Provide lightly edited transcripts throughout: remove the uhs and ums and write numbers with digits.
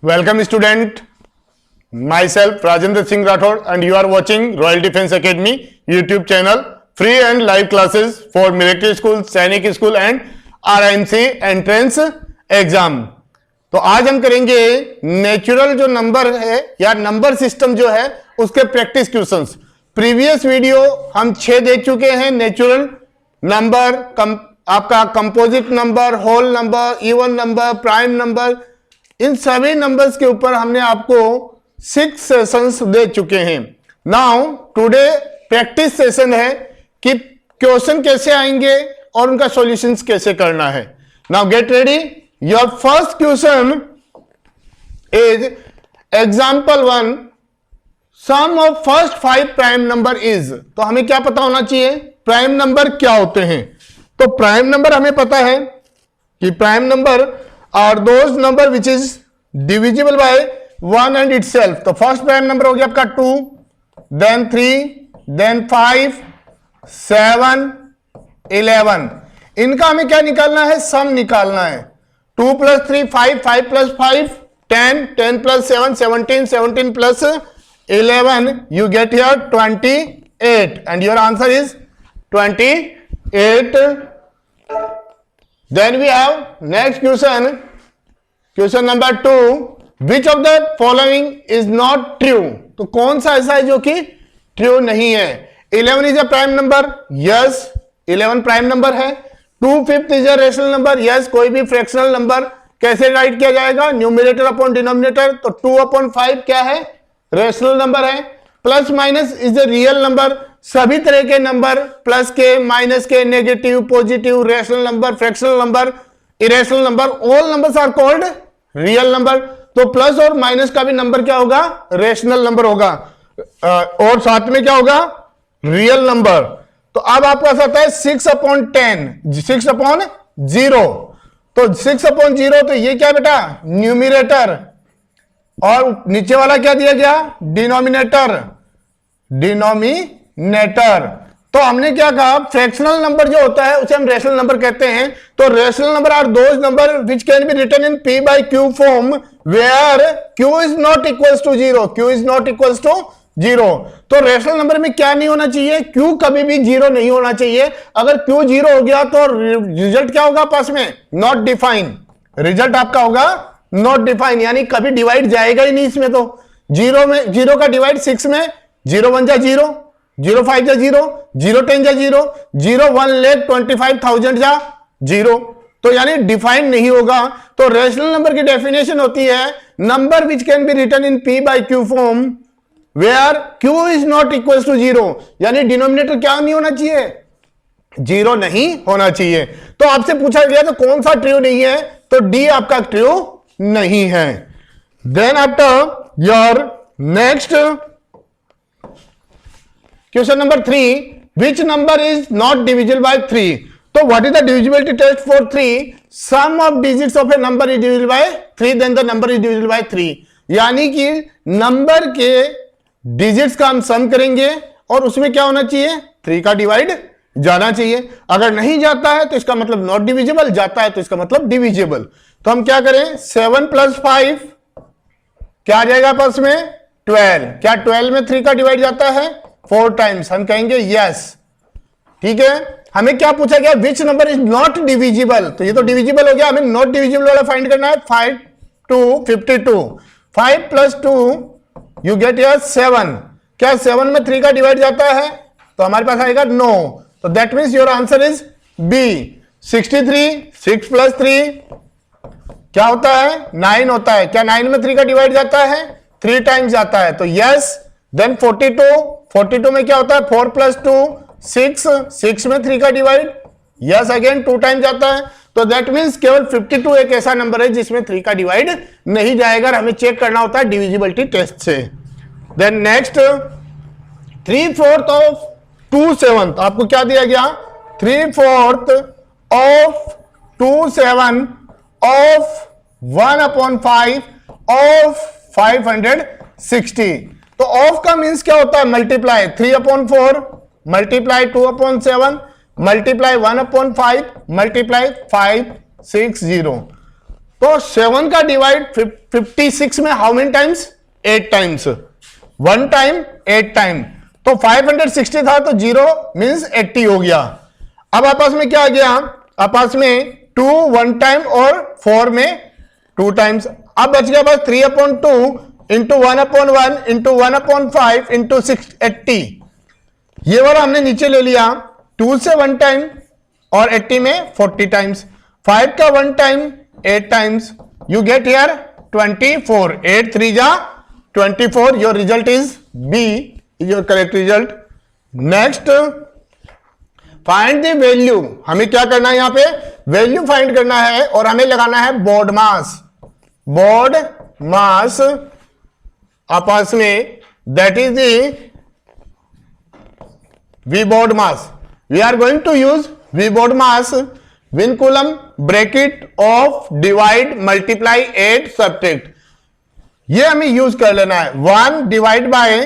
Welcome student, myself Rajendra Singh Rathod and you are watching Royal Defense Academy YouTube channel, free and live classes for military school, सैनिक school and RIMC entrance exam. तो आज हम करेंगे natural जो number है या number system जो है उसके प्रैक्टिस क्वेश्चंस। प्रीवियस वीडियो हम 6 देख चुके हैं, नेचुरल नंबर, आपका composite number, whole number, even number, prime number, इन सभी नंबर्स के ऊपर हमने आपको 6 सेशंस दे चुके हैं। नाउ टुडे प्रैक्टिस सेशन है कि क्वेश्चन कैसे आएंगे और उनका सॉल्यूशंस कैसे करना है। Now get ready. Your first question is example 1, sum of first 5 prime number is. तो हमें क्या पता होना चाहिए, प्राइम नंबर क्या होते हैं। तो प्राइम नंबर हमें पता है कि prime number are those number which is divisible by 1 and itself. तो फर्स्ट प्राइम नंबर हो गया आपका 2, देन 3, देन 5, 7, 11। इनका हमें क्या निकालना है, सम निकालना है। 2 + 3 5, 5 + 5 10, 10 + 7 17, 17 + 11 you get here 28 and your answer is 28. Then we have next question, question number 2, which of the following is not true। तो कौन सा ऐसा है जो कि ट्रू नहीं है। 11 is a prime number, yes 11 prime number है। 2/5 is a rational number, yes. कोई भी फ्रैक्शनल नंबर कैसे राइट किया जाएगा, न्यूमरेटर अपॉन डिनोमिनेटर। तो 2/5 क्या है, रेशनल नंबर है। Plus minus is a real number, सभी तरह के नंबर, प्लस के, माइनस के, negative, positive, rational number, fractional number, irrational number, all numbers are called real number. तो प्लस और माइनस का भी नंबर क्या होगा, रेशनल नंबर होगा, और साथ में क्या होगा, रियल नंबर। तो अब आपका पास आता है 6/10, 6/0। तो 6/0, तो ये क्या बेटा, न्यूमरेटर, और नीचे वाला क्या दिया गया, डिनोमिनेटर, डिनोमिनेटर। तो हमने क्या कहा, फ्रैक्शनल नंबर जो होता है उसे हम रेशनल नंबर कहते हैं। तो rational number are those number which can be written in p/q form where q is not equals to 0, q is not equals to 0। तो रेशनल नंबर में क्या नहीं होना चाहिए, q कभी भी 0 नहीं होना चाहिए। अगर q 0 हो गया तो रिजल्ट क्या होगा पास में, नॉट डिफाइन। रिजल्ट आपका होगा नॉट डिफाइन, यानी कभी डिवाइड जाएगा ही नहीं इसमें। तो 0 में 0 का डिवाइड 6 में 0 1 जा 0, 0 5 जा 0, 0 10 जा 0, 0 1,25,000 जा 0। तो यानी डिफाइन नहीं होगा। तो रेशनल नंबर की डेफिनेशन होती है number which can be written in p/q form where q is not equal to 0, यानी डिनोमिनेटर क्या नहीं होना चाहिए, 0 नहीं होना चाहिए। तो आपसे पूछा गया तो कौन सा ट्रू नहीं है, तो डी आपका ट्रू नहीं है। Then after your next question number 3, which number is not divisible by 3। तो what is the divisibility test for 3, sum of digits of a number is divisible by 3 then the number is divisible by 3। यानी कि number के digits का हम सम करेंगे और उसमें क्या होना चाहिए, 3 का डिवाइड जाना चाहिए। अगर नहीं जाता है तो इसका मतलब नॉट डिविजिबल, जाता है तो इसका मतलब डिविजिबल। तो हम क्या करें, 7 + 5 क्या आ जाएगा पास में, 12। क्या 12 में 3 का डिवाइड जाता है 4 टाइम्स, हम कहेंगे यस। ठीक है, हमें क्या पूछा गया, विच नंबर इज नॉट डिविजिबल। तो ये तो डिविजिबल हो गया, हमें नॉट डिविजिबल वाला फाइंड करना है। 5 to 52, 5 + 2 यू गेट योर 7। क्या 7 में 3 का डिवाइड जाता है, तो हमारे पास आएगा नो। तो that means your answer is B. 63, 6 + 3 क्या होता है, 9 होता है। क्या 9 में 3 का डिवाइड जाता है, 3 टाइम्स जाता है, तो यस। देन 42 में क्या होता है, 4 + 2 6, 6 में 3 का डिवाइड, यस अगेन 2 टाइम्स जाता है। तो दैट मीन्स केवल 52 एक ऐसा नंबर है जिसमें 3 का डिवाइड नहीं जाएगा, हमें चेक करना होता है डिविजिबिलिटी टेस्ट से। देन नेक्स्ट 3/4 ऑफ 2/7, आपको क्या दिया गया, 3/4 ऑफ 2/7 ऑफ 1/5 ऑफ 560। तो ऑफ का मीन्स क्या होता है, मल्टीप्लाई। 3/4 multiply 2/7 multiply 1/5 multiply 560। तो 7 का डिवाइड 56 में how many times? 8 times. 1 time 8 time, तो 560 था तो 0 मींस 80 हो गया। अब आपस में क्या आ गया? आपस में 2 1 टाइम और 4 में 2 टाइम्स। अब बच गया बस 3/2 इंटू 1/1 इंटू 1/5 इंटू 680। ये वाला हमने नीचे ले लिया। 2 से 1 टाइम और 80 में 40 टाइम्स। 5 का 1 time 8 times. You get here 24। 8 3 जा 24। Your result is B, is your correct result. Next, find the value. हमें क्या करना है? यहां पे वैल्यू फाइंड करना है और हमें लगाना है बोर्ड मास। बोर्ड मास आपस में, that is the V board mass. We are going to use V board mass, Vinculum bracket of divide multiply 8 subtract. ये हमें यूज कर लेना है। 1 divide by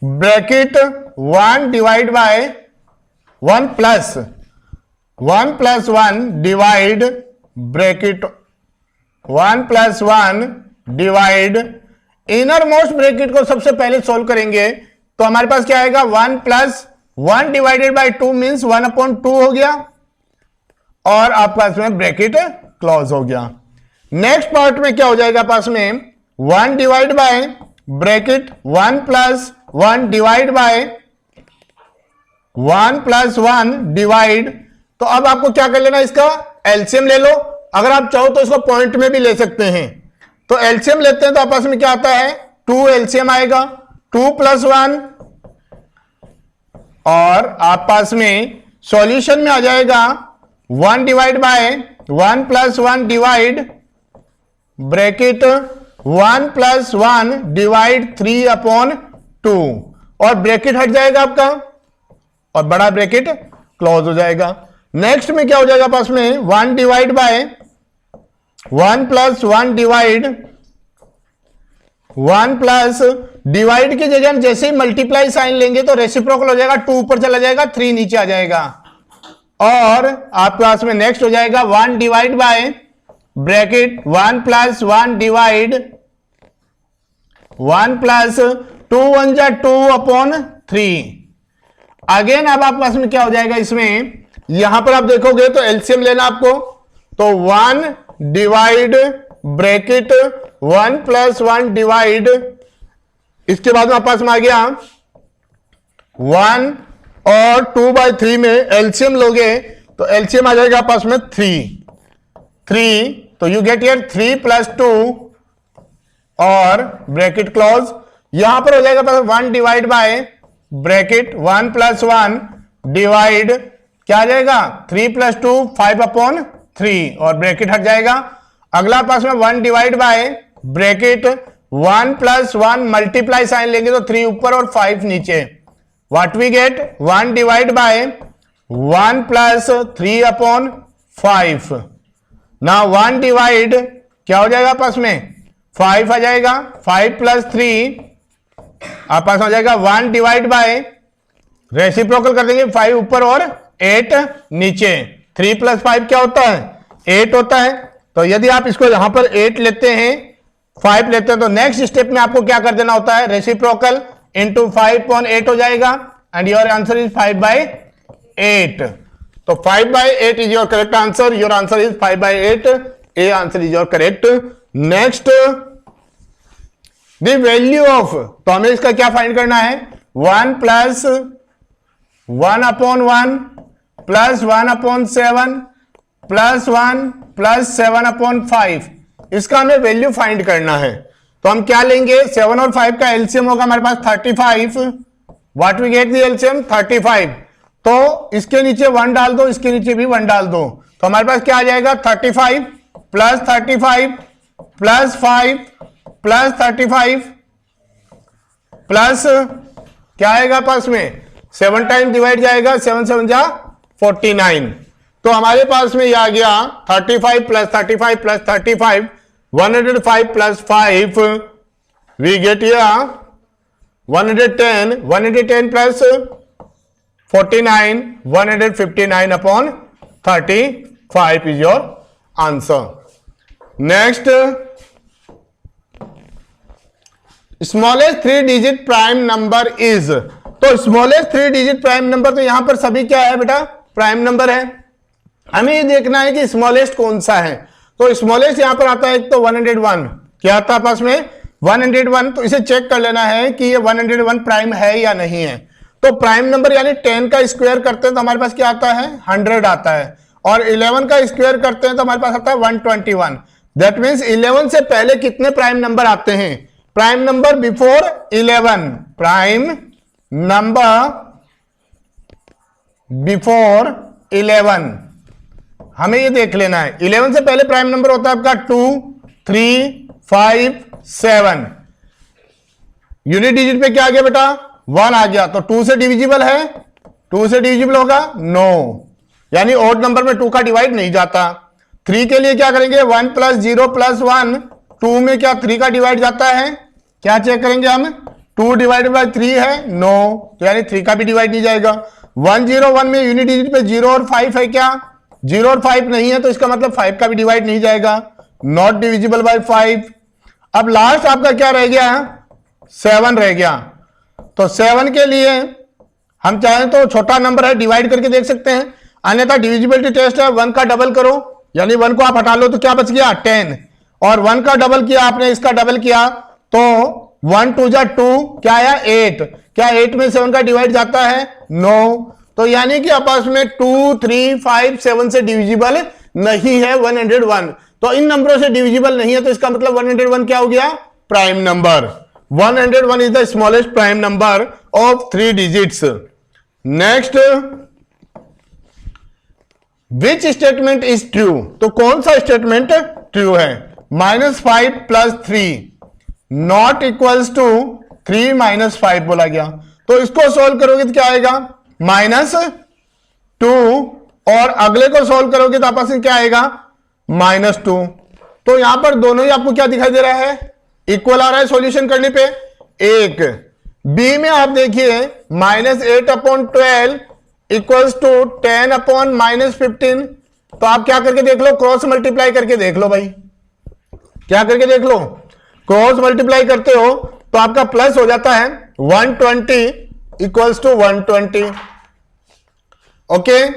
bracket 1 divide by 1 plus 1 divide bracket 1 plus 1 divide inner most bracket को सबसे पहले solve करेंगे तो हमारे पास क्या आएगा? 1 प्लस 1 डिवाइडेड बाय 2 मीन्स 1/2 हो गया और आपका इसमें ब्रैकेट क्लोज हो गया। नेक्स्ट पार्ट में क्या हो जाएगा? पास में 1 divide by bracket 1 plus 1 divide by 1 plus 1 divide. तो अब आपको क्या कर लेना? इसका एलसीएम ले लो। अगर आप चाहो तो इसको पॉइंट में भी ले सकते हैं। तो एलसीएम लेते हैं तो आपस में क्या आता है? 2 एलसीएम आएगा। 2 प्लस 1 और आपस में सॉल्यूशन में आ जाएगा 1 divide by 1 plus 1 divide bracket 1 plus 1 divide 3/2 और ब्रैकेट हट जाएगा आपका और बड़ा ब्रैकेट क्लोज हो जाएगा। नेक्स्ट में क्या हो जाएगा? पास में 1 divide by 1 plus 1 divide 1 plus divide की जगह हम जैसे ही मल्टीप्लाई साइन लेंगे तो रेसिप्रोकल हो जाएगा। 2 ऊपर चला जाएगा, 3 नीचे आ जाएगा और आपके पास में नेक्स्ट हो जाएगा 1 divide by bracket 1 plus 1 divide 1 plus 2 1 जा 2/3। अगेन अब आपके पास में क्या हो जाएगा? इसमें यहां पर आप देखोगे तो एलसीएम लेना आपको। तो 1 डिवाइड ब्रैकेट 1 प्लस 1 डिवाइड, इसके बाद में पास में आ गया 1 और 2/3 में एलसीएम लोगे तो एलसीएम आ जाएगा पास में 3। तो यू गेट हियर 3 प्लस 2 और ब्रैकेट क्लोज। यहां पर हो जाएगा पास 1 divide by bracket 1 plus 1 divide क्या आ जाएगा? 3 प्लस 2 5/3 और ब्रैकेट हट जाएगा। अगला पास में 1 divide by bracket 1 plus 1 multiply sign लेंगे तो 3 ऊपर और 5 नीचे। What we get? 1 divide by 1 plus 3/5। ना 1 डिवाइड क्या हो जाएगा? पास में 5 आ जाएगा। 5 प्लस 3 आप पास हो जाएगा 1 डिवाइड बाय रेसिप्रोकल कर देंगे 5 ऊपर और 8 नीचे। 3 प्लस 5 क्या होता है? 8 होता है। तो यदि आप इसको यहां पर 8 लेते हैं 5 लेते हैं तो नेक्स्ट स्टेप में आपको क्या कर देना होता है? रेसिप्रोकल इंटू 5/8 हो जाएगा एंड योर आंसर इज 5/8। तो 5/8 is your correct answer. Your answer is 5/8। A answer is your correct. Next, the value of, तो हमें इसका क्या फाइंड करना है? 1 प्लस 1/1 प्लस 1/7 प्लस 1 प्लस 7/5। इसका हमें वैल्यू फाइंड करना है। तो हम क्या लेंगे? 7 और 5 का एलसीएम होगा हमारे पास 35। What we get the LCM? 35। तो इसके नीचे 1 डाल दो, इसके नीचे भी 1 डाल दो तो हमारे पास क्या आ जाएगा? 35 प्लस 35 प्लस 5 प्लस 35 प्लस क्या आएगा पास में? 7 टाइम डिवाइड जाएगा, 7 7 जा 49। तो हमारे पास में ये आ गया 35 plus 35 plus 35 105 plus 5 we get here 110 plus 49 159/35 is your answer. Next, smallest 3 digit prime number is. तो स्मॉलेस्ट 3 डिजिट प्राइम नंबर, तो यहां पर सभी क्या है बेटा, प्राइम नंबर है। हमें ये देखना है कि स्मॉलेस्ट कौन सा है। तो स्मॉलेस्ट यहां पर आता है एक तो 101, क्या आता है पास में 101। तो इसे चेक कर लेना है कि ये 101 प्राइम है या नहीं है। तो प्राइम नंबर यानी 10 का स्क्वायर करते हैं तो हमारे पास क्या आता है 100 आता है, और 11 का स्क्वायर करते हैं तो हमारे पास आता है 121। दैट मीन्स 11 से पहले कितने प्राइम नंबर आते हैं, prime number before 11, prime number before 11, हमें ये देख लेना है। 11 से पहले प्राइम नंबर होता है आपका 2, 3, 5, 7। यूनिट डिजिट पे क्या आ गया बेटा 1 आ गया, तो 2 से डिविजिबल है, 2 से डिविजिबल होगा नो, यानी ऑड नंबर में 2 का डिवाइड नहीं जाता। 3 के लिए क्या करेंगे 1 + 0 + 1, 2 में क्या 3 का डिवाइड जाता है, क्या चेक करेंगे हम 2 / 3 है नो, तो यानी 3 का भी डिवाइड नहीं जाएगा। 101 में यूनिट डिजिट पे 0 और 5 है, क्या 0 और 5 नहीं है, तो इसका मतलब 5 का भी डिवाइड नहीं जाएगा, नॉट डिविजिबल बाय 5। अब लास्ट आपका क्या रह गया 7 रह गया। तो 7 के लिए हम चाहें तो छोटा नंबर है डिवाइड करके देख सकते हैं, अन्यथा डिविजिबिलिटी टेस्ट है 1 का डबल करो, यानी 1 को आप हटा लो तो क्या बच गया 10, और 1 का डबल किया आपने, इसका डबल किया तो 1 2 जा 2, क्या आया 8, क्या 8 में 7 का डिवाइड जाता है नो, तो यानी कि आपस में 2, 3, 5, 7 से डिविजिबल नहीं है 101। तो इन नंबरों से डिविजिबल नहीं है, तो इसका मतलब 101 क्या हो गया prime number. 101 is the smallest prime number of 3 digits. Next, which statement is true, तो कौन सा स्टेटमेंट ट्रू है, -5 + 3 नॉट इक्वल्स टू 3 - 5 बोला गया। तो इसको सोल्व करोगे तो क्या आएगा -2, और अगले को सोल्व करोगे तो आपस में क्या आएगा -2। तो यहां पर दोनों ही आपको क्या दिखाई दे रहा है इक्वल आ रहा है सॉल्यूशन करने पे। एक बी में आप देखिए -8/12 इक्वल्स टू 10/-15, तो आप क्या करके देख लो क्रॉस मल्टीप्लाई करके देख लो भाई, क्या करके देख लो क्रॉस मल्टीप्लाई करते हो तो आपका प्लस हो जाता है 120 equals to 120। Okay,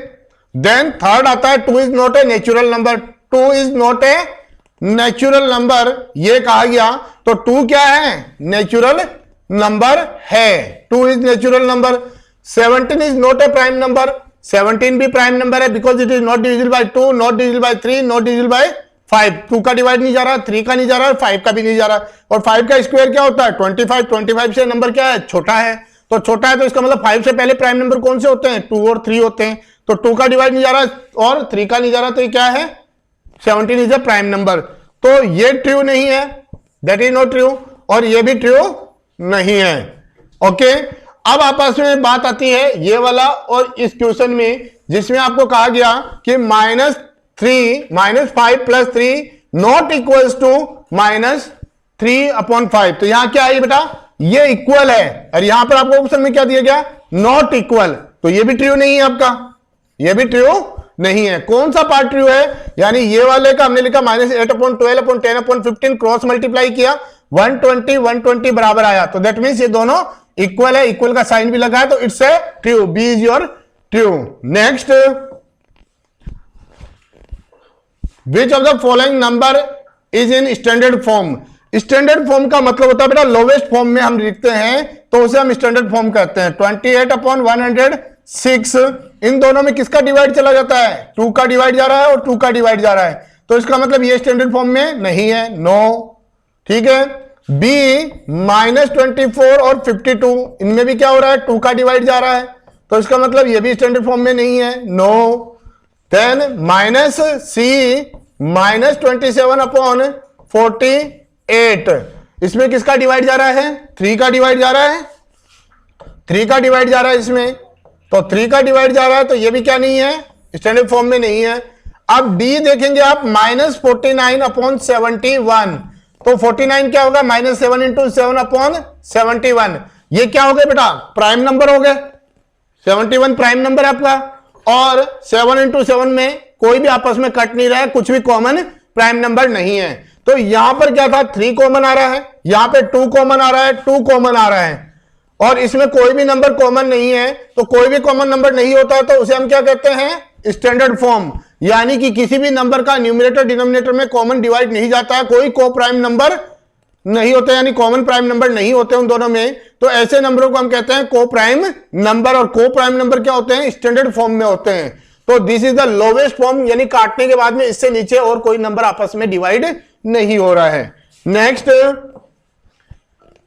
then third आता है 2 is not a natural number, 2 is not a natural number, ये कहा गया तो 2 क्या है नेचुरल नंबर है, 2 is natural number. 17 is not A prime number, 17 भी प्राइम नंबर है because it is not divisible by 2, not divisible by 3, not divisible bye 5। 2 का डिवाइड नहीं जा रहा, 3 का नहीं जा रहा, 5 का भी नहीं जा रहा, और 5 का स्क्वायर क्या होता है 25, 25 से नंबर क्या है छोटा है, तो छोटा है तो इसका मतलब 5 से पहले प्राइम नंबर कौन से होते हैं 2 और 3 होते हैं, तो 2 का डिवाइड नहीं जा रहा और 3 का नहीं जा रहा, तो ये क्या है 17 इज अ प्राइम नंबर। तो ये ट्रू नहीं है, दैट इज नॉट ट्रू, और ये भी ट्रू नहीं है। ओके, अब आपस में बात आती है ये वाला और इस क्वेश्चन में जिसमें आपको कहा गया कि -5 + 3 नॉट इक्वल्स टू -3/5। तो यहां क्या है बेटा ये इक्वल है, और यहां पर आपको ऑप्शन में क्या दिया गया नॉट इक्वल, तो ये भी ट्रू नहीं है आपका, ये भी ट्रू नहीं है। कौन सा पार्ट ट्रू है, यानी ये वाले का हमने लिखा -8/12 10/15 क्रॉस मल्टीप्लाई किया 120 बराबर आया, तो दैट मीन्स ये दोनों इक्वल है, इक्वल का साइन भी लगा है, तो it's a true, B is your true. Next, which of the following number is in standard form. Standard form का मतलब होता है बेटा लोवेस्ट फॉर्म में हम लिखते हैं तो उसे हम स्टैंडर्ड फॉर्म कहते हैं। 28/106, इन दोनों में किसका डिवाइड चला जाता है 2 का डिवाइड जा रहा है और 2 का डिवाइड जा रहा है, तो इसका मतलब ये स्टैंडर्ड फॉर्म में नहीं है, नो। ठीक है, बी -24 और 52, इनमें भी क्या हो रहा है 2 का डिवाइड जा रहा है, तो इसका मतलब ये भी स्टैंडर्ड फॉर्म में नहीं है, नो। देन -C -27/48, इसमें किसका डिवाइड जा रहा है 3 का डिवाइड जा रहा है, 3 का डिवाइड जा रहा है इसमें, तो 3 का डिवाइड जा रहा है, तो ये भी क्या नहीं है स्टैंडर्ड फॉर्म में नहीं है। अब डी देखेंगे आप -49/71, तो 49 क्या होगा -7 × 7/71, ये क्या हो गया बेटा प्राइम नंबर हो गए, 71 प्राइम नंबर है आपका, और 7 × 7 में कोई भी आपस में कट नहीं रहा है, कुछ भी कॉमन प्राइम नंबर नहीं है। तो यहां पर क्या था, 3 कॉमन आ रहा है, यहां पे 2 कॉमन आ रहा है, 2 कॉमन आ रहा है, और इसमें कोई भी नंबर कॉमन नहीं है। तो कोई भी कॉमन नंबर नहीं होता है तो उसे हम क्या कहते हैं, स्टैंडर्ड फॉर्म, यानी कि किसी भी नंबर का न्यूमरेटर डिनोमिनेटर में कॉमन डिवाइड नहीं जाता है, कोई को प्राइम नंबर नहीं होते, यानी कॉमन प्राइम नंबर नहीं होते उन दोनों में। तो ऐसे नंबरों को हम कहते हैं को प्राइम नंबर, और को प्राइम नंबर क्या होते हैं, स्टैंडर्ड फॉर्म में होते हैं। तो this is the lowest form, यानी काटने के बाद में इससे नीचे और कोई नंबर आपस में डिवाइड नहीं हो रहा है। नेक्स्ट,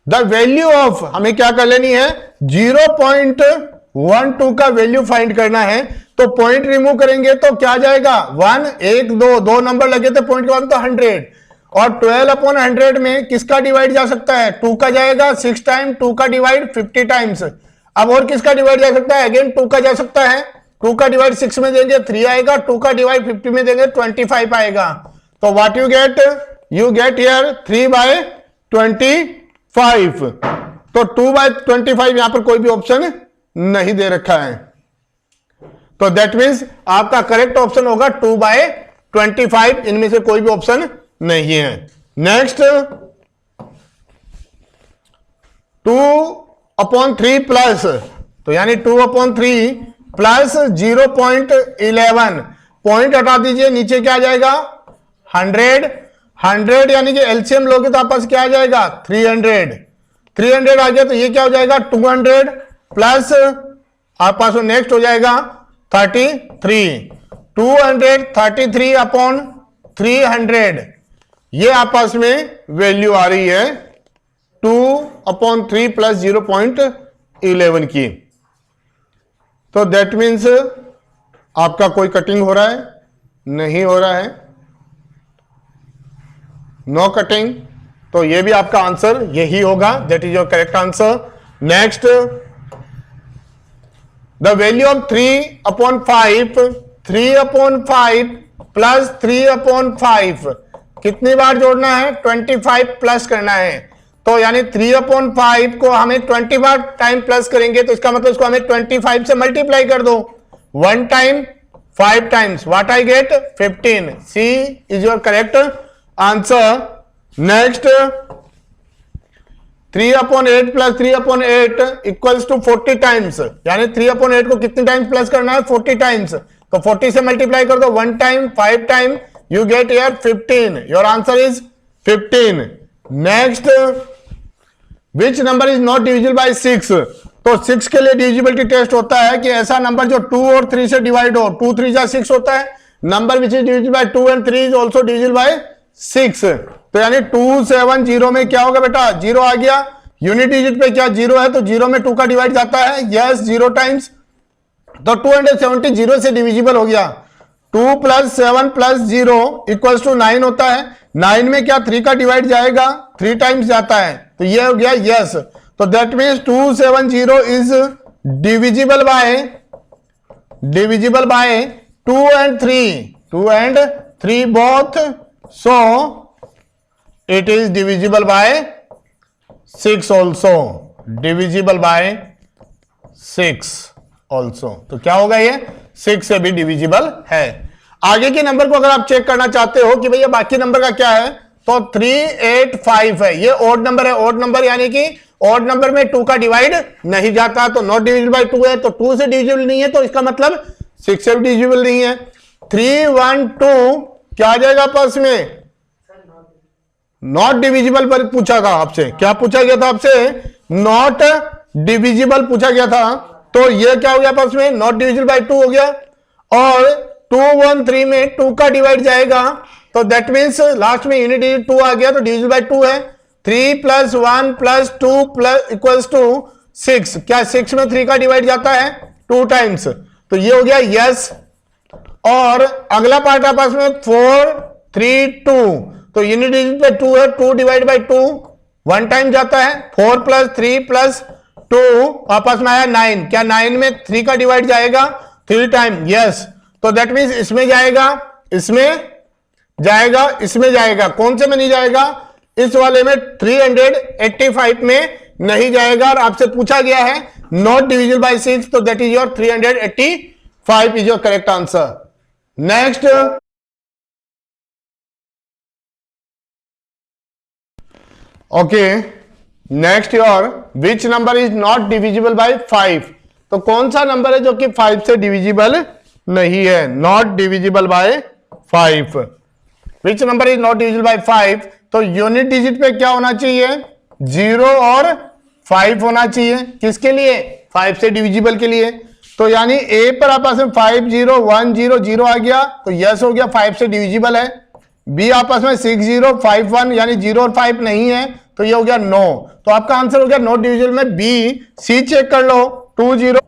द वैल्यू ऑफ, हमें क्या कर लेनी है, 0.12 का वैल्यू फाइंड करना है। तो पॉइंट रिमूव करेंगे तो क्या जाएगा, 1, 1, 2, 2 नंबर लगे थे पॉइंट के बाद तो 100, और 12/100 में किसका डिवाइड जा सकता है, 2 का जाएगा 6 टाइम, 2 का डिवाइड 50 टाइम्स। अब और किसका डिवाइड जा सकता है, अगेन 2 का जा सकता है, 2 का डिवाइड 6 में देंगे 3 आएगा, 2 का डिवाइड 50 में देंगे 25 आएगा। तो व्हाट यू गेट हियर 3/25। तो 2/25 यहां पर कोई भी ऑप्शन नहीं दे रखा है, तो दैट मीन्स आपका करेक्ट ऑप्शन होगा 2/25, इनमें से कोई भी ऑप्शन नहीं है। नेक्स्ट, 2/3 प्लस, तो यानी 2/3 प्लस 0.11, पॉइंट हटा दीजिए, नीचे क्या आ जाएगा 100 यानी कि एलसीएम लोगे तो आपस क्या आ जाएगा 300 आ गया, तो ये क्या हो जाएगा 200 प्लस आपस नेक्स्ट हो जाएगा 33, 233/300, ये आपस में वैल्यू आ रही है 2/3 प्लस 0.11 की। तो दैट मीन्स आपका कोई कटिंग हो रहा है, नहीं हो रहा है, नो कटिंग, तो ये भी आपका आंसर यही होगा, that is your correct answer. Next, the value of 3/5 plus 3/5 कितनी बार जोड़ना है, 25 प्लस करना है। तो यानी 3/5 को हमें 20 बार टाइम प्लस करेंगे, तो इसका मतलब इसको हमें 25 से मल्टीप्लाई कर दो, 1 time 5 times, what I get 15। C is your correct answer. Next, 3/8 plus 3/8 equals to 40 times, यानी 3/8 को कितने टाइम्स प्लस करना है, 40 टाइम्स, तो 40 से मल्टीप्लाई कर दो, 1 time 5 time, you get here 15, your answer is 15। next, which number is not divisible by 6, तो 6 के लिए डिविजिबिलिटी टेस्ट होता है कि ऐसा नंबर जो 2 और 3 से डिवाइड हो, 2 3 जा 6 होता है, number which is divisible by 2 and 3 is also divisible by 6। तो यानी 270 में क्या होगा बेटा, 0 आ गया, यूनिट डिजिट पे क्या 0 है, तो 0 में 2 का डिवाइड जाता है, यस 0 टाइम्स, तो 270 0 से डिविजिबल हो गया। 2 प्लस 7 प्लस 0 इक्वल्स टू 9 होता है, 9 में क्या 3 का डिवाइड जाएगा, 3 टाइम्स जाता है, तो ये हो गया यस। तो that means 270 is divisible by 2 and 3 both, so it is divisible bye 6 also, divisible by 6 also, तो क्या होगा ये 6 से भी डिविजिबल है। आगे के नंबर को अगर आप चेक करना चाहते हो कि भैया बाकी नंबर का क्या है, तो 385 है, ये ऑड नंबर है, ऑड नंबर यानी कि ऑड नंबर में 2 का डिवाइड नहीं जाता, तो नॉट डिविजिबल बाय 2 है, तो 2 से डिविजिबल नहीं है, तो इसका मतलब 6 से भी डिविजिबल नहीं है। 312 क्या आ जाएगा पास में, नॉट डिविजिबल पर पूछा था आपसे, क्या पूछा गया था आपसे, नॉट डिविजिबल पूछा गया था, तो ये क्या हो गया पास में, नॉट डिविजिबल बाय 2 हो गया, और 213 में 2 का डिवाइड जाएगा, तो दैट मीन्स लास्ट में यूनिट डिजिट 2 आ गया, तो डिविजिबल बाय 2 है। 3 plus 1 plus 2 plus equals to 6, क्या 6 में 3 का डिवाइड जाता है 2 टाइम्स, तो ये हो गया यस। और अगला पार्ट आपस में 4 3 2, तो यूनिट डिजिट पे 2 है, 2 डिवाइड बाय 2 1 टाइम जाता है, 4 प्लस 3 प्लस 2 आपस में आया 9, क्या 9 में 3 का डिवाइड जाएगा 3 टाइम, यस। तो दैट मीन्स इसमें जाएगा, इसमें जाएगा, इसमें जाएगा, कौन से में नहीं जाएगा, इस वाले में 385 में नहीं जाएगा, और आपसे पूछा गया है नॉट डिविजिबल बाय 6, तो that is your 385 is your correct answer. Next, okay, next your which number is not divisible bye 5। तो कौन सा नंबर है जो कि 5 से डिविजिबल नहीं है, not divisible bye 5। Which number is not divisible bye 5, तो यूनिट डिजिट पे क्या होना चाहिए, 0 और 5 होना चाहिए। किसके लिए, 5 से डिविजिबल के लिए। तो यानी ए पर आपस में 5 0 1 0 0 आ गया तो यस हो गया, 5 से डिविजिबल है। बी आपस में 6 0 5 1 यानी 0 और 5 नहीं है तो ये हो गया नो। तो आपका आंसर हो गया नॉट डिविजिबल में बी। सी चेक कर लो, 2 0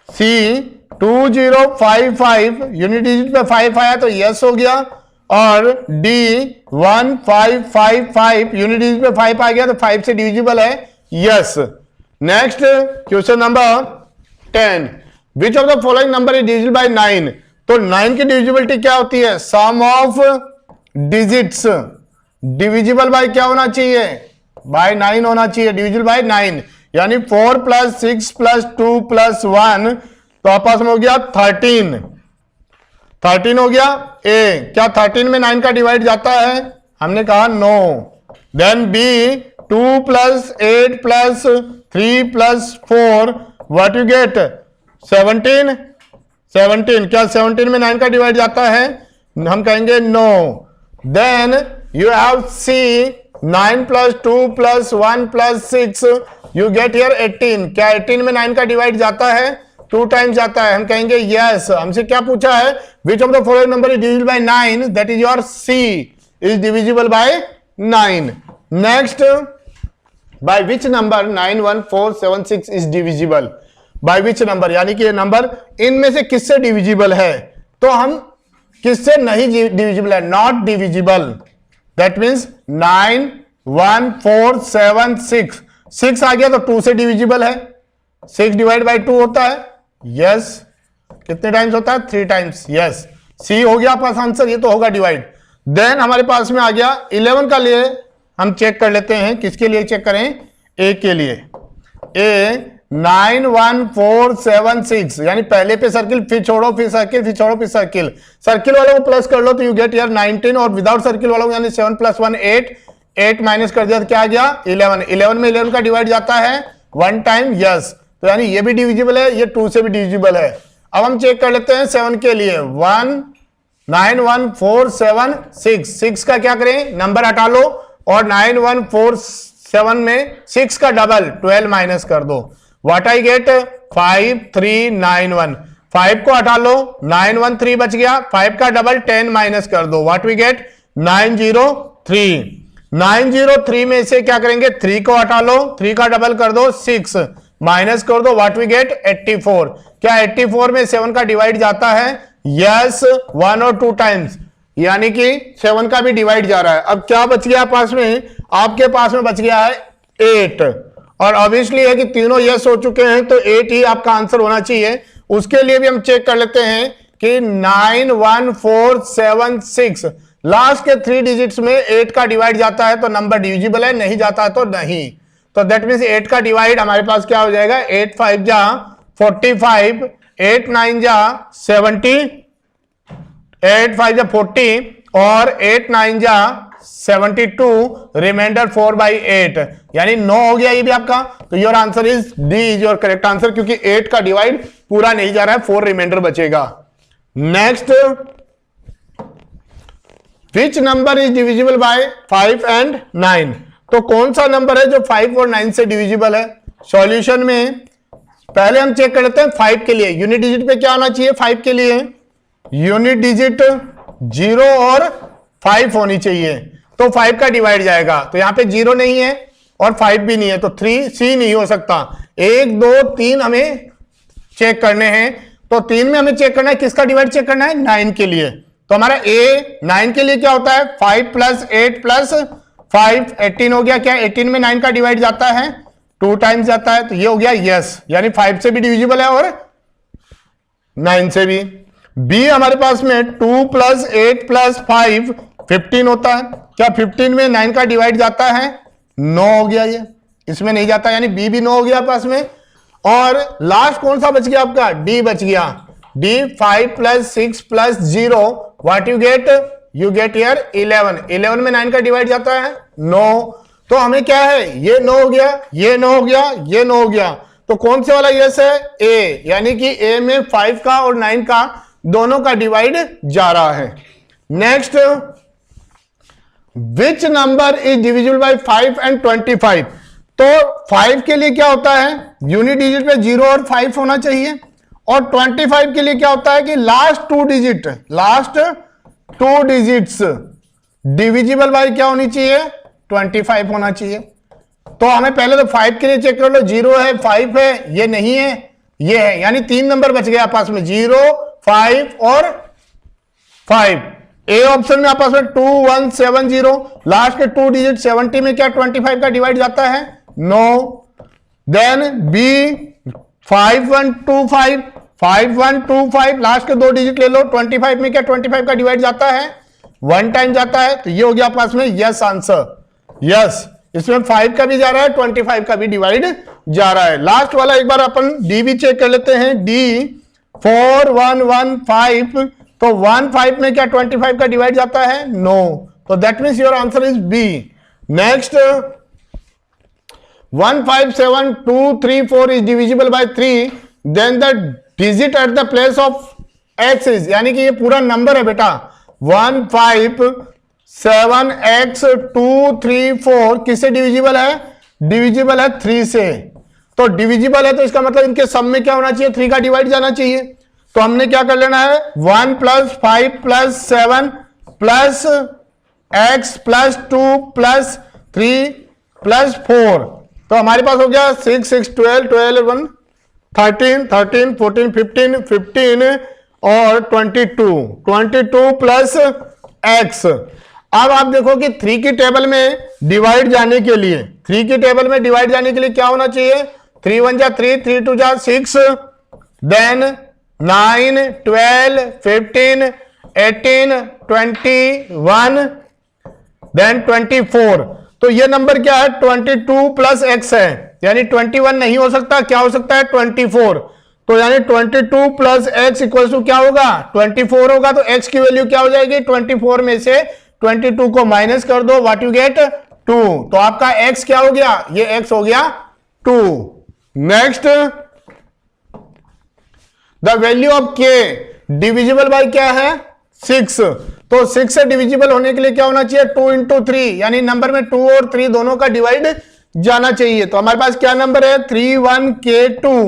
सी 2 0 5 5 यूनिट डिजिट पे 5 आया तो यस हो गया। और डी 1 5 5 5 यूनिट डिजिट पे 5 आ गया तो 5 से डिविजिबल है, yes. Next question number 10, which of the following number is divisible by 9। तो 9 की डिविजिबिलिटी क्या होती है, सम ऑफ डिजिट्स। डिविजिबल बाय क्या होना चाहिए, बाय 9 होना चाहिए, डिविजिबल बाय 9 यानी 4 + 6 + 2 + 1 तो आपस में हो गया 13 हो गया। ए क्या 13 में 9 का डिवाइड जाता है, हमने कहा no. Then B 2 + 8 + 3 + 4 what you get 17 क्या 17 में 9 का डिवाइड जाता है, हम कहेंगे no. Then you have C 9 + 2 + 1 + 6 you get here 18। क्या 18 में 9 का डिवाइड जाता है, 2 टाइम्स जाता है, हम कहेंगे यस। हमसे क्या पूछा है, which of the following number is divisible by 9, that is your C is divisible by 9। Next, by which number 9 1 4 7 6 is divisible, by which number यानी कि ये नंबर इनमें से किससे डिविजिबल है, तो हम किससे नहीं डिविजिबल है, नॉट डिविजिबल। दैट मीन्स 9 1 4 7 6 6 आ गया तो 2 से डिविजिबल है, 6 डिवाइड बाय 2 होता है, यस। कितने टाइम्स होता है, 3 टाइम्स, यस। सी हो गया आपका आंसर, ये तो होगा डिवाइड। देन हमारे पास में आ गया 11 का लिए हम चेक कर लेते हैं, किसके लिए चेक करें, ए के लिए। ए 9 1 4 7 6 यानी पहले पे सर्किल फिर छोड़ो फिर सर्किल फिर छोड़ो फिर सर्किल, सर्किल वालों को प्लस कर लो तो यू गेट यार 19 और विदाउट सर्किल वालों को यानी 7 + 1 8 8 माइनस कर दिया तो क्या आ गया 11। 11 में 11 का डिवाइड जाता है 1 टाइम, यस। तो यानी ये भी डिविजिबल है, ये 2 से भी डिविजिबल है। अब हम चेक कर लेते हैं 7 के लिए, 1 9 1 4 7 6 6 का क्या करें, नंबर हटा लो और 9 1 4 7 में 6 का डबल 12 माइनस कर दो, व्हाट आई गेट 5 3 9 1। 5 को हटा लो, 9 1 3 बच गया, 5 का डबल 10 माइनस कर दो, व्हाट वी गेट 903। 903 में से क्या करेंगे, 3 को हटा लो, 3 का डबल कर दो 6 माइनस कर दो, व्हाट वी गेट 84। क्या 84 में 7 का डिवाइड जाता है, यस, 1 और 2 टाइम्स, यानी कि 7 का भी डिवाइड जा रहा है। अब क्या बच गया पास में, आपके पास में बच गया है 8 और ऑब्वियसली है कि तीनों यस हो चुके हैं तो 8 ही आपका आंसर होना चाहिए। उसके लिए भी हम चेक कर लेते हैं कि 9 1 4 7 6 लास्ट के 3 डिजिट्स में 8 का डिवाइड जाता है तो नंबर डिविजिबल है, नहीं जाता है तो नहीं। तो दैट मीन्स 8 का डिवाइड हमारे पास क्या हो जाएगा, 8 5 जा 45, 8 9 जा 70, 8 5 जा 40 और 8 9 जा 72, रिमाइंडर 4/8 यानी 9 हो गया ये भी आपका। तो your answer is D is your correct answer, क्योंकि 8 का डिवाइड पूरा नहीं जा रहा है, 4 रिमाइंडर बचेगा। Next, which number is divisible bye 5 and 9। तो कौन सा नंबर है जो 5 और 9 से डिविजिबल है। सॉल्यूशन में पहले हम चेक कर लेते हैं 5 के लिए, यूनिट डिजिट पे क्या होना चाहिए, 5 के लिए यूनिट डिजिट 0 और 5 होनी चाहिए, तो 5 का डिवाइड जाएगा। तो यहां पे 0 नहीं है और 5 भी नहीं है तो 3C नहीं हो सकता। 1 2 3 हमें चेक करने हैं, तो 3 में हमें चेक करना है, किसका डिवाइड चेक करना है, 9 के लिए। तो हमारा ए 9 के लिए क्या होता है, 5 + 8 + 5 18 हो गया। क्या 18 में 9 का डिवाइड जाता है, 2 टाइम्स जाता है, तो ये हो गया यस, यानी 5 से भी डिविजिबल है और 9 से भी। बी हमारे पास में 2 + 8 + 5 15 होता है। क्या 15 में 9 का डिवाइड जाता है, 9 हो गया, ये इसमें नहीं जाता, यानी बी भी 9 हो गया पास में। और लास्ट कौन सा बच गया आपका, डी बच गया। D 5 + 6 + 0 what you gate, you get here 11। 11 में 9 का डिवाइड जाता है 9, तो हमें क्या है, ये 9 हो गया, ये 9 हो गया, ये 9 हो गया, तो कौन से वाला यस है, ए, यानी कि ए में 5 का और 9 का दोनों का डिवाइड जा रहा है। Next, which number is divisible bye 5 and 25। तो 5 के लिए क्या होता है, यूनिट डिजिट पे 0 और 5 होना चाहिए, और 25 के लिए क्या होता है कि last two digits divisible by क्या होनी चाहिए, 25 होना चाहिए। तो हमें पहले तो 5 के लिए चेक कर लो, 0 है, 5 है, ये नहीं है, ये है, यानी 3 नंबर बच गए आपस में, 0, 5 और 5। ए ऑप्शन में आपस में 2 1 7 0, लास्ट के 2 डिजिट 70 में क्या 25 का डिवाइड जाता है, नो। देन बी 5 1 2 5, 5 1 2 5, लास्ट के 2 डिजिट ले लो, 25 में क्या 25 का डिवाइड जाता है, 1 टाइम जाता है, तो ये हो गया आपस में यस आंसर, यस। इसमें 5 का भी जा रहा है, 25 का भी डिवाइड जा रहा है। लास्ट वाला एक बार अपन डी भी चेक कर लेते हैं, डी 4 1 1 5, तो 1 5 में क्या 25 का डिवाइड जाता है, नो, तो that means your answer is B. Next, 1 5 7 2 3 4 is divisible by 3, then the digit at the place of X is, यानी कि ये पूरा नंबर है बेटा, 1 5 7 x 2 3 4 किससे डिविजिबल है, डिविजिबल है 3 से। तो डिविजिबल है तो इसका मतलब इनके सम में क्या होना चाहिए, 3 का डिवाइड जाना चाहिए। तो हमने क्या कर लेना है, 1 + 5 + 7 + x + 2 + 3 + 4, तो हमारे पास हो गया 6 6 12 12 1 13 13 14 15 15 और 22 प्लस x। अब आप देखो कि 3 की टेबल में डिवाइड जाने के लिए, 3 की टेबल में डिवाइड जाने के लिए क्या होना चाहिए, 3 1 जा 3, 3 2 जा 6, देन 9 12 15 18 21 देन 24। तो ये नंबर क्या है, 22 प्लस x है, यानी 21 नहीं हो सकता, क्या हो सकता है 24। तो यानी 22 प्लस x इक्वल टू क्या होगा, 24 होगा। तो x की वैल्यू क्या हो जाएगी, 24 में से 22 को माइनस कर दो, व्हाट यू गेट 2। तो आपका x क्या हो गया, ये x हो गया 2। Next, the value of k divisible by क्या है, 6। तो 6 से डिविजिबल होने के लिए क्या होना चाहिए, 2 × 3, यानी नंबर में 2 और 3 दोनों का डिवाइड जाना चाहिए। तो हमारे पास क्या नंबर है, 3 1 k 2,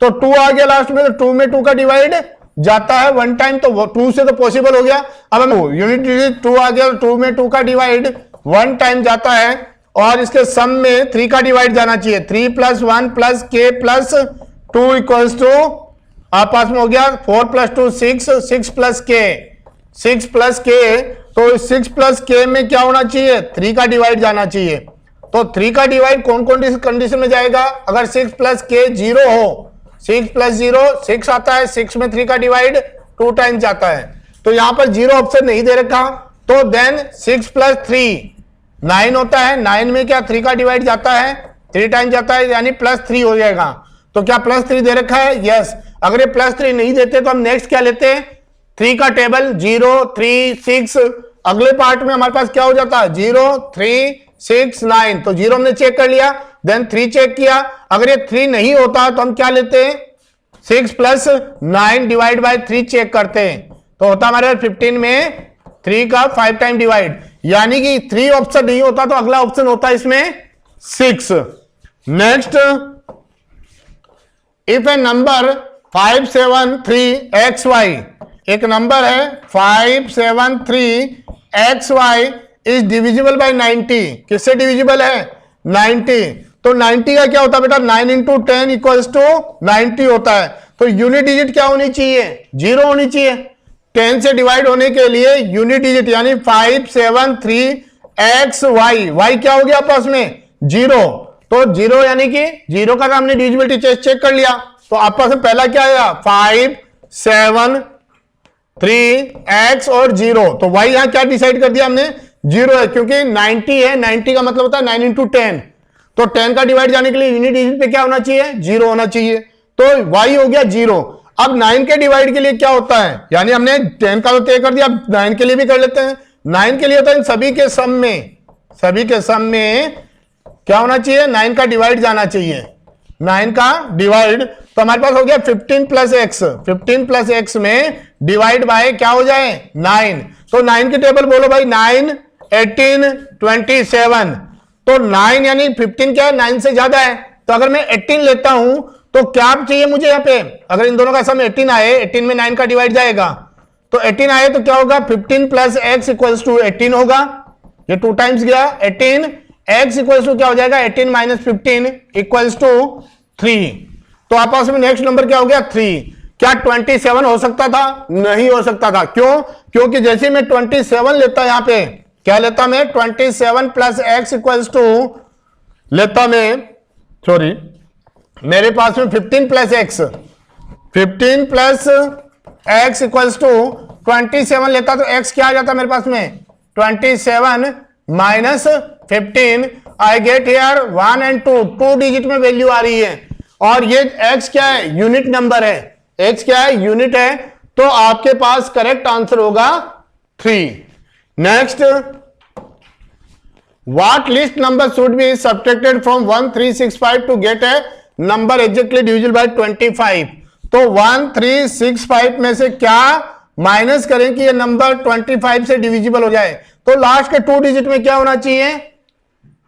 तो 2 आ गया लास्ट में, तो 2 में 2 का डिवाइड जाता है 1 टाइम, तो 2 से तो पॉसिबल हो गया। अब हम यूनिट डिजिट 2 आ गया, 2 में 2 का डिवाइड 1 टाइम जाता है, और इसके सम में 3 का डिवाइड जाना चाहिए, 3 + 1 + k + 2 इक्वल्स टू आपस में हो गया 4 + 2 6, 6 + k, 6 + k। तो 6 + k में क्या होना चाहिए, 3 का डिवाइड जाना चाहिए। तो 3 का डिवाइड कौन कौन सी कंडीशन में जाएगा, अगर 6 + k 0 हो, 6 + 0 6 आता है, 6 में 3 का डिवाइड 2 टाइम जाता है। तो यहां पर 0 ऑप्शन नहीं दे रखा, तो देन 6 + 3 9 होता है, 9 में क्या 3 का डिवाइड जाता है, 3 टाइम जाता है, यानी +3 हो जाएगा। तो क्या +3 दे रखा है, यस। अगर ये +3 नहीं देते तो हम नेक्स्ट क्या लेते हैं, 3 का टेबल 0 3 6, अगले पार्ट में हमारे पास क्या हो जाता है, 0 3 6 9। तो 0 हमने चेक कर लिया, देन 3 चेक किया, अगर ये 3 नहीं होता तो हम क्या लेते हैं, 6 + 9 डिवाइड बाय 3 चेक करते हैं, तो होता हमारे 15 में 3 का 5 टाइम डिवाइड, यानी कि 3 ऑप्शन नहीं होता तो अगला ऑप्शन होता है इसमें 6। Next, if A number 5 7 3 xy, एक नंबर है 5 7 3 xy इज डिविजिबल बाय 90, किससे डिविजिबल है, 90। तो 90 का क्या होता है बेटा, 9 × 10 इक्वल्स टू 90 होता है। तो यूनिट डिजिट क्या होनी चाहिए, 0 होनी चाहिए। 10 से डिवाइड होने के लिए यूनिट डिजिट यानी 5 7 3 xy, y क्या हो गया आपस में 0, तो 0 यानी कि 0 का हमने डिविजिबिलिटी चेक कर लिया। तो आपस में पहला क्या आया, 5 7 3 x और 0, तो y यहां क्या डिसाइड कर दिया हमने, 0 है, क्योंकि 90 है, 90 का मतलब होता है 9 × 10, तो 10 का डिवाइड जाने के लिए यूनिट डिजिट पे क्या होना चाहिए, 0 होना चाहिए। तो y हो गया 0। अब 9 के डिवाइड के लिए क्या होता है, यानी हमने 10 का तो तय कर दिया, अब 9 के लिए भी कर लेते हैं। 9 के लिए होता है सभी के सम में क्या होना चाहिए, 9 का डिवाइड जाना चाहिए, 9 का डिवाइड। तो हमारे पास हो गया 15 प्लस एक्स, 15 प्लस एक्स में डिवाइड बाय क्या हो जाए 9। तो 9 की टेबल बोलो भाई, 9 18 27। तो 9 यानी 15 क्या है 9 से ज्यादा है। तो अगर मैं 18 लेता हूं तो क्या चाहिए मुझे यहाँ पे, अगर इन दोनों का सम 18 आए, 18 में 9 का डिवाइड जाएगा, तो 18 आए तो क्या होगा 15 प्लस एक्स इक्वल्स टू 18 होगा, ये 2 टाइम्स गया 18, एक्स इक्वल्स टू क्या हो जाएगा 18 माइनस 15 इक्वल्स टू 3। तो आपस में नेक्स्ट नंबर क्या हो गया 3। क्या 27 हो सकता था, नहीं हो सकता था, क्यों, क्योंकि जैसे मैं 27 लेता यहां पे, क्या लेता मैं 27 प्लस एक्स इक्वल्स टू लेता मैं, सॉरी मेरे पास में 15 plus X, 15 plus X equals to 27 लेता तो एक्स क्या आ जाता मेरे पास में 27 minus 15, I get here 1 and 2 digit में वैल्यू आ रही है, और ये एक्स क्या है यूनिट नंबर है, एक्स क्या है यूनिट है, तो आपके पास करेक्ट आंसर होगा 3। Next, what least number should be subtracted from 1365 to get a number exactly divisible by 25। तो 1365 में से क्या माइनस करें कि ये नंबर 25 से डिविजिबल हो जाए, तो लास्ट के 2 डिजिट में क्या होना चाहिए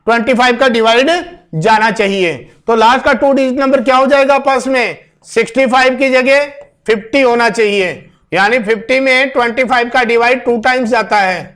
25 का डिवाइड जाना चाहिए। तो लास्ट का 2 डिजिट नंबर क्या हो जाएगा आपस में 65 की जगह 50 होना चाहिए, यानी 50 में 25 का डिवाइड 2 टाइम्स जाता है,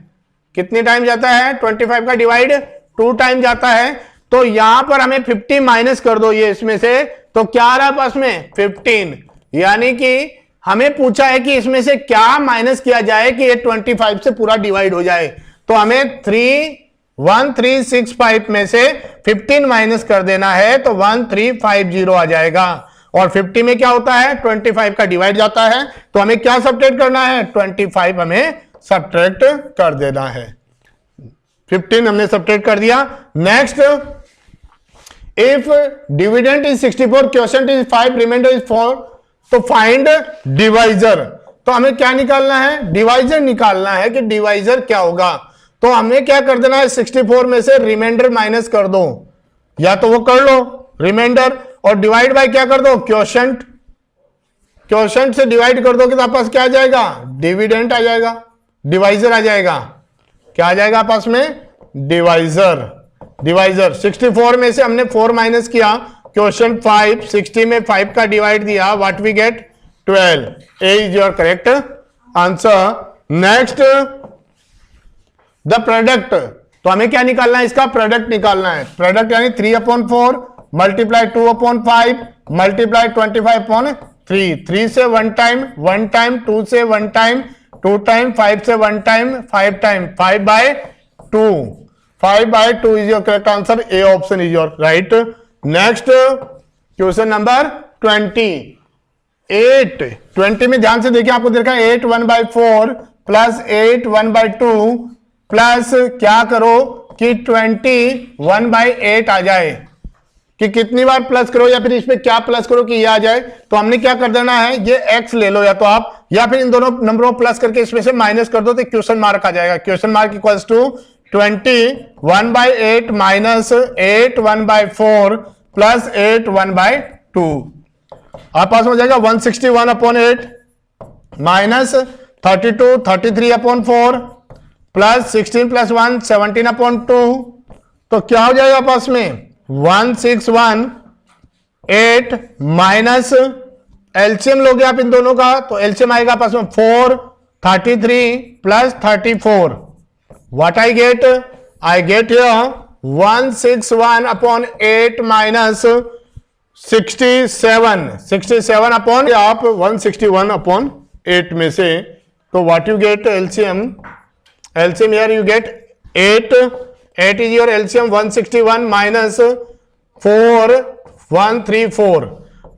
कितनी टाइम जाता है 25 का डिवाइड 2 टाइम जाता है। तो यहां पर हमें 50 माइनस कर दो ये इसमें से, तो क्या आ रहा है पास में 15, यानी कि हमें पूछा है कि इसमें से क्या माइनस किया जाए कि ये 25 से पूरा डिवाइड हो जाए। तो हमें 1365 में से 15 माइनस कर देना है, तो 1350 आ जाएगा, और 50 में क्या होता है 25 का डिवाइड जाता है, तो हमें क्या सब्ट्रैक्ट करना है 25 हमें सब्ट्रैक्ट कर देना है। 15 हमने सब्ट्रैक्ट कर दिया। Next, if dividend is 64, quotient is 5, remainder is 4, तो फाइंड डिवाइजर। तो हमें क्या निकालना है डिवाइजर निकालना है कि डिवाइजर क्या होगा। तो हमें क्या कर देना है 64 में से रिमाइंडर माइनस कर दो, या तो वो कर लो रिमाइंडर, और डिवाइड बाय क्या कर दो क्वोशिएंट, क्वोशिएंट से डिवाइड कर दो कि आपस क्या आ जाएगा डिविडेंड आ जाएगा, डिवाइजर आ जाएगा, क्या आ जाएगा आपस में डिवाइजर। डिवाइजर 64 में से हमने 4 माइनस किया, क्वोशिएंट 5, 60 में 5 का डिवाइड दिया, what we get 12। A is your correct answer. Next, the product, तो हमें क्या निकालना है इसका प्रोडक्ट निकालना है। प्रोडक्ट यानी 3/4 मल्टीप्लाई 2/5 मल्टीप्लाई 25/3, 3 से 1 टाइम 1 टाइम, 2 से 1 टाइम 2 टाइम, 5 से 1 time 5 time, 5/2, 5/2 is your correct answer. A option is your right. Next, question number 20 में ध्यान से देखिए, आपको देखा 8 1/4 प्लस 8 1/2 प्लस क्या करो कि 20 1/8 आ जाए, कि कितनी बार प्लस करो या फिर इसमें क्या प्लस करो कि ये आ जाए। तो हमने क्या कर देना है, ये x ले लो या तो आप, या फिर इन दोनों नंबरों प्लस करके इसमें से माइनस कर दो तो क्वेश्चन मार्क आ जाएगा। Question mark equals to 20 1/8 minus 8 1/4 plus 8 1/2, आप पास हो जाएगा 161/8 माइनस 32 33/4 प्लस 16 प्लस 1 17/2, तो क्या हो जाएगा पास में 1618 माइनस एलसीएम लोगे आप इन दोनों का, तो एलसीएम आएगा पास में 4 33 plus 34, what I gate 161/8 minus 67 upon आप 161/8 में से, तो what you gate LCM here you get 8 is your LCM 161 minus 4 134,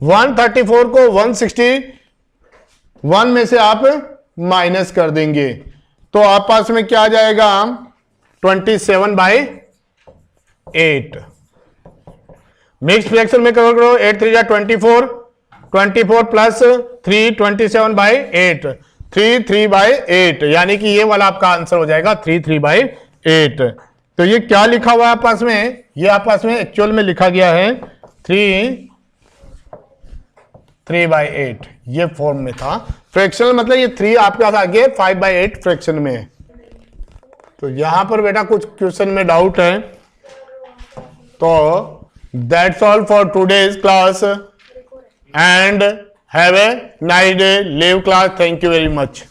134 को 161 में से आप माइनस कर देंगे, तो आप पास में क्या आ जाएगा 27/8। मिक्स फ्रैक्शन में कवर करो, 8 3 जा 24, 24 प्लस 3 27/8, 3 3/8, यानी कि ये वाला आपका आंसर हो जाएगा 3 3/8। तो ये क्या लिखा हुआ है आपस में, ये आपस में एक्चुअल में लिखा गया है 3/8, ये फॉर्म में था। फ्रैक्शनल मतलब ये 3 आपके पास आगे 5/8 फ्रैक्शन में है। तो यहां पर बेटा कुछ क्वेश्चन में डाउट है, तो that's all for today's class and have a nice day, leave class, thank you very much.